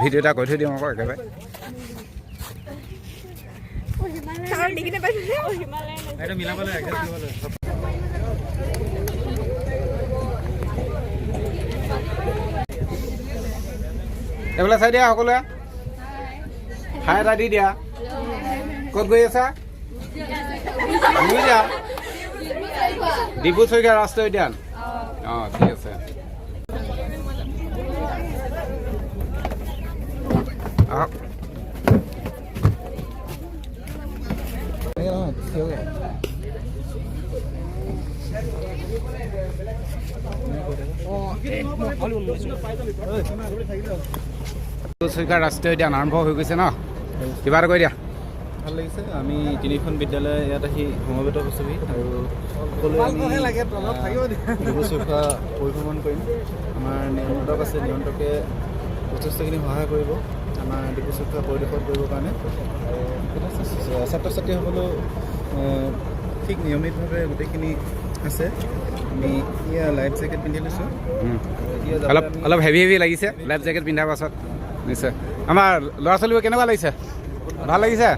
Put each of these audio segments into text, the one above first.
video' এটা কৈ থৈ দিওঁ আকৌ একেবাৰে এইফালে চাই দিয়া সকলোৱে হাই এটা দি দিয়া ক'ত গৈ আছা দিয়া ডিব্ৰু চৈখোৱা ৰাষ্ট্ৰীয় উদ্যান অঁ ঠিক আছে আহক চৈখোৱা ৰাষ্ট্ৰীয় উদ্যান আৰম্ভ হৈ গৈছে ন কিবা এটা কৈ দিয়া ভাল লাগিছে আমি তিনিখন বিদ্যালয় ইয়াত আহি সমবেত হৈছোঁহি আৰু সকলোৱে ডিব্ৰু চৈখোৱা পৰিভ্ৰমণ কৰিম আমাৰ নিয়ন্ত্ৰক আছে নিয়ন্ত্ৰকে যথেষ্টখিনি সহায় কৰিব আমাৰ ডিব্ৰু চৈখোৱা পৰিদৰ্শন কৰিবৰ কাৰণে ছাত্ৰ ছাত্ৰীসকলেও ঠিক নিয়মিতভাৱে গোটেইখিনি আছে আমি এতিয়া লাইফ জেকেট পিন্ধি লৈছোঁ অলপ হেভি হেভি লাগিছে লাইফ জেকেট পিন্ধাৰ পাছত নিশ্চয় আমাৰ ল'ৰা ছোৱালীবোৰ কেনেকুৱা লাগিছে ভাল লাগিছে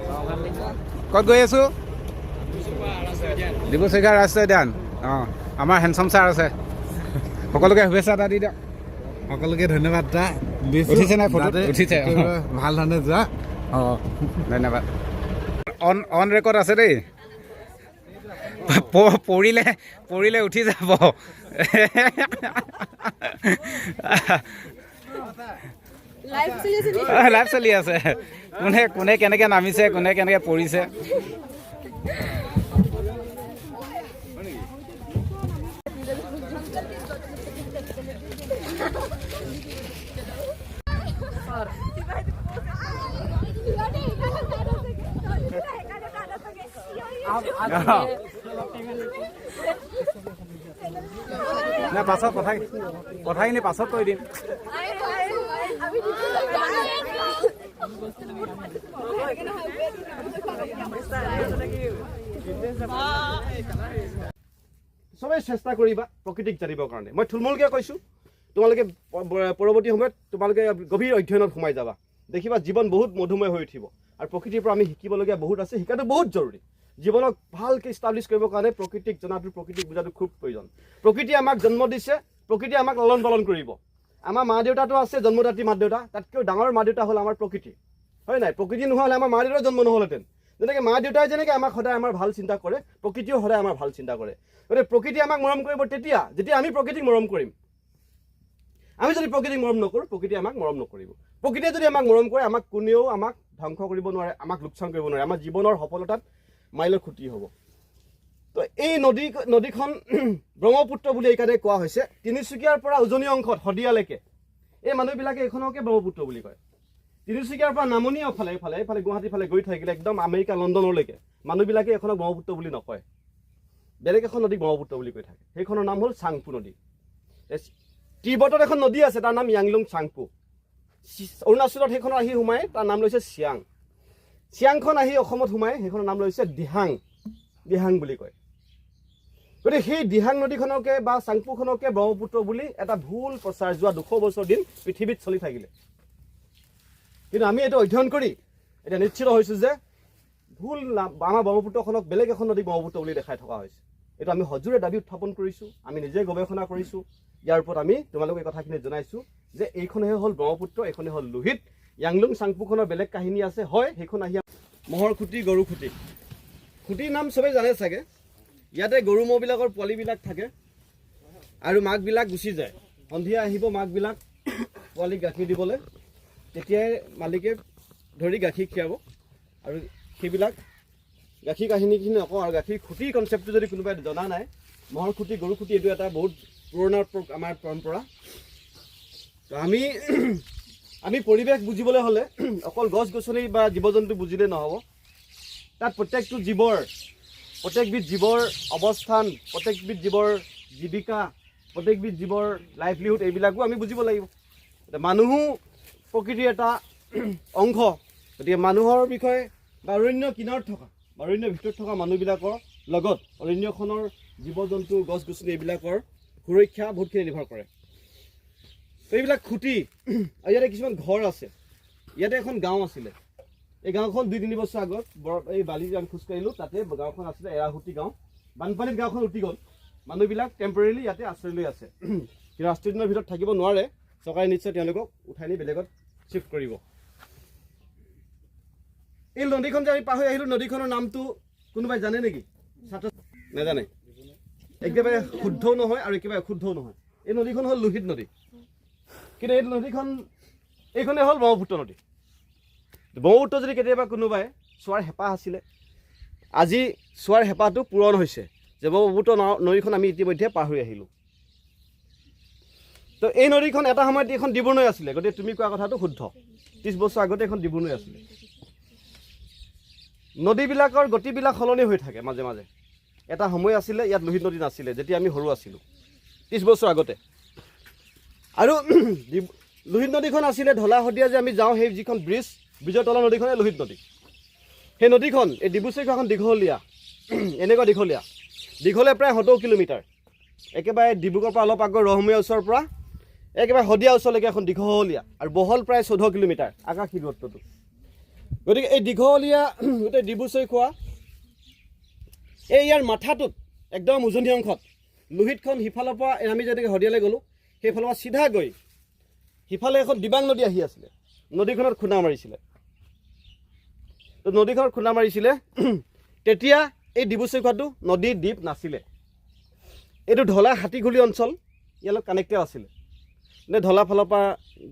ক'ত গৈ আছোঁ ডিব্ৰু চৈখোৱা ৰাষ্ট্ৰীয় উদ্যান অঁ আমাৰ হেণ্ডচাম ছাৰ আছে সকলোকে শুভেচ্ছা এটা দি দিয়ক সকলোকে ধন্যবাদ এটা উঠিছে নাই ফটো উঠিছে ভাল ধৰণে যোৱা অঁ ধন্যবাদ অন ৰেকৰ্ড আছে দেই পৰিলে উঠি যাব লাইভ চলি আছে কোনে কেনেকৈ নামিছে কোনে কেনেকৈ পৰিছে না পাছত কথাখিনি পাছত কৈ দিম সবেই চেষ্টা কৰিবা প্ৰকৃতিক জানিবৰ কাৰণে মই থুলমূলকৈ কৈছোঁ তোমালোকে পৰৱৰ্তী সময়ত তোমালোকে গভীৰ অধ্যয়নত সোমাই যাবা দেখিবা জীৱন বহুত মধুময় হৈ উঠিব আৰু প্ৰকৃতিৰ পৰা আমি শিকিবলগীয়া বহুত আছে শিকাটো বহুত জৰুৰী জীৱনক ভালকৈ ইষ্টাব্লিছ কৰিবৰ কাৰণে প্ৰকৃতিক জনাটো প্ৰকৃতিক বুজাটো খুব প্ৰয়োজন প্ৰকৃতিয়ে আমাক জন্ম দিছে প্ৰকৃতিয়ে আমাক লালন পালন কৰিব আমাৰ মা দেউতাটো আছে জন্মদাত্ৰী মা দেউতা তাতকৈও ডাঙৰ মা দেউতা হ'ল আমাৰ প্ৰকৃতি হয় নাই প্ৰকৃতি নোহোৱা হ'লে আমাৰ মা দেউতাৰ জন্ম নহ'লহেঁতেন যেনেকৈ মা দেউতাই যেনেকৈ আমাক সদায় আমাৰ ভাল চিন্তা কৰে প্ৰকৃতিও সদায় আমাৰ ভাল চিন্তা কৰে গতিকে প্ৰকৃতিয়ে আমাক মৰম কৰিব তেতিয়া যেতিয়া আমি প্ৰকৃতিক মৰম কৰিম আমি যদি প্ৰকৃতিক মৰম নকৰোঁ প্ৰকৃতিয়ে আমাক মৰম নকৰিব প্ৰকৃতিয়ে যদি আমাক মৰম কৰে আমাক কোনেও আমাক ধ্বংস কৰিব নোৱাৰে আমাক লোকচান কৰিব নোৱাৰে আমাৰ জীৱনৰ সফলতাত মাইলৰ খুঁটি হ'ব তো এই নদীখন ব্ৰহ্মপুত্ৰ বুলি এইকাৰণে কোৱা হৈছে তিনিচুকীয়াৰ পৰা উজনি অংশত শদিয়ালৈকে এই মানুহবিলাকে এইখনকে ব্ৰহ্মপুত্ৰ বুলি কয় তিনিচুকীয়াৰ পৰা নামনি এইফালে গুৱাহাটীৰ ফালে গৈ থাকিলে একদম আমেৰিকা লণ্ডনলৈকে মানুহবিলাকে এইখনক ব্ৰহ্মপুত্ৰ বুলি নকয় বেলেগ এখন নদী ব্ৰহ্মপুত্ৰ বুলি কৈ থাকে সেইখনৰ নাম হ'ল চাংপু নদী তিব্বতত এখন নদী আছে তাৰ নাম য়াংলুং চাংপু অৰুণাচলত সেইখনৰ আহি সোমাই তাৰ নাম লৈছে চিয়াংখন আহি অসমত সোমাই সেইখনৰ নাম লৈছে দিহাং বুলি কয় গতিকে সেই দিহাং নদীখনকে বা চাংপুখনকে ব্ৰহ্মপুত্ৰ বুলি এটা ভুল প্ৰচাৰ যোৱা 200 বছৰ দিন পৃথিৱীত চলি থাকিলে কিন্তু আমি এইটো অধ্যয়ন কৰি এতিয়া নিশ্চিত হৈছোঁ যে ভুল আমাৰ ব্ৰহ্মপুত্ৰখনক বেলেগ এখন নদী ব্ৰহ্মপুত্ৰ বুলি দেখাই থকা হৈছে এইটো আমি সজোৰে দাবী উত্থাপন কৰিছোঁ আমি নিজে গৱেষণা কৰিছোঁ ইয়াৰ ওপৰত আমি তোমালোকক এই কথাখিনি জনাইছোঁ যে এইখনহে হ'ল ব্ৰহ্মপুত্ৰ এইখনে হ'ল লোহিত য়াংলুং চাংপুখনৰ বেলেগ কাহিনী আছে হয় সেইখন আহি মহৰ খুঁটি গৰু খুঁটিৰ নাম চবেই জানে চাগে ইয়াতে গৰু ম'হবিলাকৰ পোৱালিবিলাক থাকে আৰু মাকবিলাক গুচি যায় সন্ধিয়া আহিব মাকবিলাক পোৱালিক গাখীৰ দিবলৈ তেতিয়াই মালিকে ধৰি গাখীৰ খীৰাব আৰু সেইবিলাক গাখীৰ কাহিনীখিনি নকওঁ আৰু গাখীৰ খুঁটিৰ কনচেপ্টটো যদি কোনোবাই জনা নাই মহৰ খুঁটি গৰু খুঁটি এইটো এটা বহুত পুৰণা আমাৰ পৰম্পৰা তো আমি পৰিৱেশ বুজিবলৈ হ'লে অকল গছ গছনি বা জীৱ জন্তু বুজিলে নহ'ব তাত প্ৰত্যেকবিধ জীৱৰ অৱস্থান প্ৰত্যেকবিধ জীৱৰ জীৱিকা প্ৰত্যেকবিধ জীৱৰ লাইভলিহুড এইবিলাকো আমি বুজিব লাগিব এতিয়া মানুহো প্ৰকৃতিৰ এটা অংশ গতিকে মানুহৰ বিষয়ে বা অৰণ্য কিনাৰত থকা বা অৰণ্যৰ ভিতৰত থকা মানুহবিলাকৰ লগত অৰণ্যখনৰ জীৱ জন্তু গছ গছনি এইবিলাকৰ সুৰক্ষা বহুতখিনি নিৰ্ভৰ কৰে তো এইবিলাক খুঁটি আৰু ইয়াতে কিছুমান ঘৰ আছে ইয়াতে এখন গাঁও আছিলে এই গাঁওখন 2-3 বছৰ আগত এই বালি আমি খোজকাঢ়িলোঁ তাতে গাঁওখন আছিলে এৰাহুটি গাঁও বানপানীত গাঁওখন উটি গ'ল মানুহবিলাক টেম্পৰেৰিলি ইয়াতে আশ্ৰয় লৈ আছে কিন্তু 8 দিনৰ ভিতৰত থাকিব নোৱাৰে চৰকাৰে নিশ্চয় তেওঁলোকক উঠাই নি বেলেগত শিফ্ট কৰিব এই নদীখন যে আমি পাহৰি আহিলোঁ নদীখনৰ নামটো কোনোবাই জানে নেকি ছাত্ৰ নাজানে একেবাৰে শুদ্ধও নহয় আৰু একেবাৰে অশুদ্ধও নহয় এই নদীখন হ'ল লোহিত নদী কিন্তু এই নদীখন এইখনে হ'ল ব্ৰহ্মপুত্ৰ নদী ব্ৰহ্মপুত্ৰ যদি কেতিয়াবা কোনোবাই চোৱাৰ হেঁপাহ আছিলে আজি চোৱাৰ হেঁপাহটো পূৰণ হৈছে যে ব্ৰহ্মপুত্ৰ নদীখন আমি ইতিমধ্যে পাৰ হৈ আহিলোঁ তো এই নদীখন এটা সময়ত এইখন ডিব্ৰুনৈ আছিলে গতিকে তুমি কোৱা কথাটো শুদ্ধ 30 বছৰ আগতে এখন ডিব্ৰুনৈ আছিলে নদীবিলাকৰ গতিবিলাক সলনি হৈ থাকে মাজে মাজে এটা সময় আছিলে ইয়াত লোহিত নদী নাছিলে যেতিয়া আমি সৰু আছিলোঁ 30 বছৰ আগতে আৰু লোহিত নদীখন আছিলে ঢলা শদিয়া যে আমি যাওঁ সেই যিখন ব্ৰিজৰ তলৰ নদীখনে লোহিত নদী সেই নদীখন এই ডিব্ৰুচৈখোৱাখন দীঘলীয়া এনেকুৱা দীঘলে প্ৰায় 70 কিলোমিটাৰ একেবাৰে ডিব্ৰুগড়ৰ পৰা অলপ আগৰ ৰহমীয়া ওচৰৰ পৰা একেবাৰে শদিয়া ওচৰলৈকে এখন দীঘলীয়া আৰু বহল প্ৰায় 14 কিলোমিটাৰ আকাশী দূৰত্বটো গতিকে এই দীঘলীয়া গোটেই ডিব্ৰুচৈখোৱা এই ইয়াৰ মাথাটোত একদম উজনি অংশত লোহিতখন সিফালৰ পৰা আমি যেনেকৈ শদিয়ালৈ গ'লোঁ সেইফালৰ পৰা চিধা গৈ সিফালে এখন দিবাং নদী আহি আছিলে নদীখনত খুন্দা মাৰিছিলে তো নদীখনত খুন্দা মাৰিছিলে তেতিয়া এই ডিব্ৰুচৈখোৱাটো নদী দ্বীপ নাছিলে এইটো ঢলা হাতীগুলি অঞ্চল ইয়াৰ লগত কানেক্টেড আছিলে নে ঢলা ফালৰ পৰা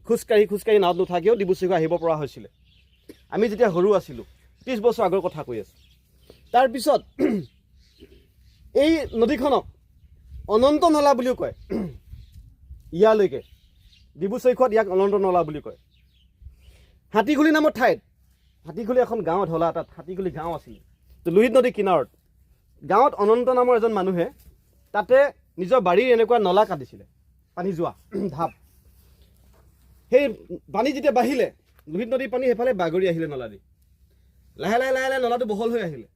খোজকাঢ়ি নাৱত নুথাকিও ডিব্ৰুচৈখোৱা আহিব পৰা হৈছিলে আমি যেতিয়া সৰু আছিলোঁ 30 বছৰ আগৰ কথা কৈ আছোঁ তাৰপিছত এই নদীখনক অনন্ত নলা বুলিও কয় ইয়ালৈকে ডিব্ৰুচৈখোৱাত ইয়াক অনন্ত নলা বুলি কয় হাতীগুলি নামৰ ঠাইত হাতীগুলি এখন গাঁও ঢলা তাত হাতীগুলি গাঁও আছিলে তো লোহিত নদী কিনাৰত গাঁৱত অনন্ত নামৰ এজন মানুহে তাতে নিজৰ বাৰীৰ এনেকুৱা নলা কাটিছিলে পানী যোৱা ঢাপ সেই পানী যেতিয়া বাঢ়িলে লোহিত নদীৰ পানী সেইফালে বাগৰি আহিলে নলা দি লাহে লাহে নলাটো বহল হৈ আহিলে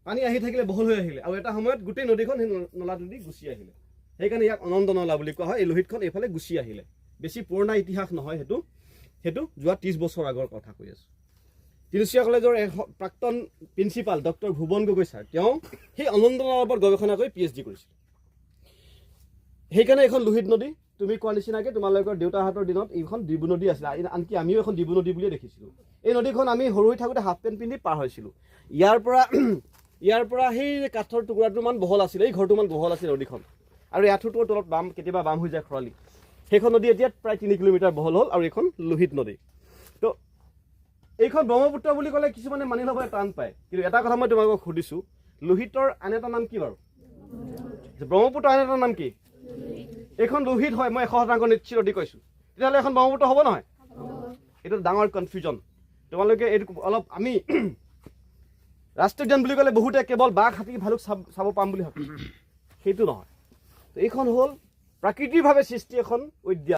পানী আহি থাকিলে বহল হৈ আহিলে আৰু এটা সময়ত গোটেই নদীখন সেই নলাটো দি গুচি আহিলে সেইকাৰণে ইয়াক অনন্ত নলা বুলি কোৱা হয় এই লোহিতখন এইফালে গুচি আহিলে বেছি পুৰণা ইতিহাস নহয় সেইটো যোৱা 30 বছৰ আগৰ কথা কৈ আছোঁ তিনিচুকীয়া কলেজৰ প্ৰাক্তন principal doctor Bhuban Gogoi sir তেওঁ সেই অনন্ত নলাৰ ওপৰত গৱেষণা কৰি PhD কৰিছিল সেইকাৰণে এখন লোহিত নদী তুমি কোৱা নিচিনাকৈ তোমালোকৰ দেউতাহঁতৰ দিনত এইখন ডিব্ৰু নদী আছিলে আনকি আমিও এখন ডিব্ৰু নদী বুলিয়ে দেখিছিলোঁ এই নদীখন আমি সৰু হৈ থাকোঁতে হাফ পেণ্ট পিন্ধি পাৰ হৈছিলোঁ ইয়াৰ পৰা সেই কাঠৰ টুকুৰাটোমান বহল আছিলে এই ঘৰটোমান বহল আছিলে নদীখন আৰু আঁঠুটোৰ তলত কেতিয়াবা বাম হৈ যায় খৰালি সেইখন নদী এতিয়া প্ৰায় 3 কিলোমিটাৰ বহল হ'ল আৰু এইখন লোহিত নদী তো এইখন ব্ৰহ্মপুত্ৰ বুলি ক'লে কিছুমানে মানি ল'বলৈ টান পায় কিন্তু এটা কথা মই তোমালোকক সুধিছোঁ লোহিতৰ আন এটা নাম কি বাৰু ব্ৰহ্মপুত্ৰ আন এটা নাম কি এইখন লোহিত হয় মই 100% নিশ্চিত দি কৈছোঁ তেতিয়াহ'লে এখন ব্ৰহ্মপুত্ৰ হ'ব নহয় এইটো ডাঙৰ কনফিউজন তোমালোকে এইটো অলপ আমি ৰাষ্ট্ৰীয় উদ্যান বুলি ক'লে বহুতে কেৱল বাঘ হাতী ভালুক চাব পাম বুলি ভাবে সেইটো নহয় তো এইখন হ'ল প্ৰাকৃতিকভাৱে সৃষ্টি এখন উদ্যান